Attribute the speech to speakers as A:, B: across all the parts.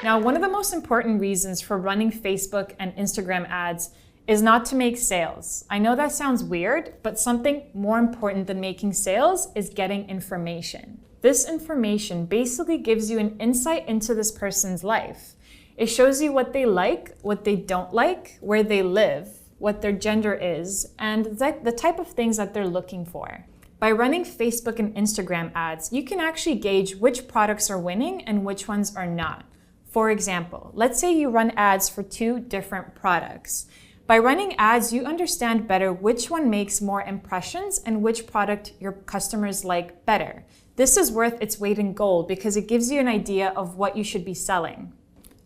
A: Now, one of the most important reasons for running Facebook and Instagram ads is not to make sales. I know that sounds weird, but something more important than making sales is getting information. This information basically gives you an insight into this person's life. It shows you what they like, what they don't like, where they live, what their gender is, and the type of things that they're looking for. By running Facebook and Instagram ads, you can actually gauge which products are winning and which ones are not. For example, let's say you run ads for 2 different products. By running ads, you understand better which one makes more impressions and which product your customers like better. This is worth its weight in gold because it gives you an idea of what you should be selling.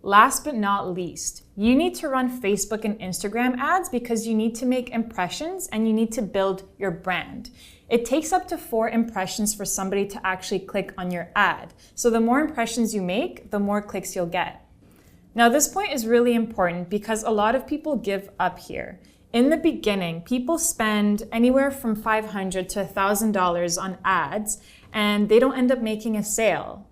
A: Last but not least, you need to run Facebook and Instagram ads because you need to make impressions and you need to build your brand. It takes up to 4 impressions for somebody to actually click on your ad. So the more impressions you make, the more clicks you'll get. Now this point is really important because a lot of people give up here. In the beginning, people spend anywhere from $500 to $1,000 on ads and they don't end up making a sale.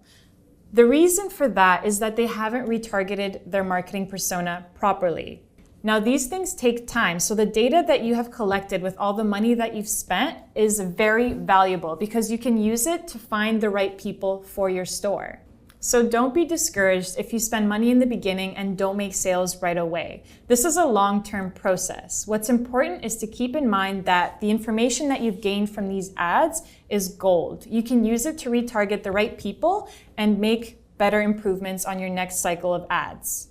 A: The reason for that is that they haven't retargeted their marketing persona properly. Now, these things take time, so the data that you have collected with all the money that you've spent is very valuable because you can use it to find the right people for your store. So don't be discouraged if you spend money in the beginning and don't make sales right away. This is a long-term process. What's important is to keep in mind that the information that you've gained from these ads is gold. You can use it to retarget the right people and make better improvements on your next cycle of ads.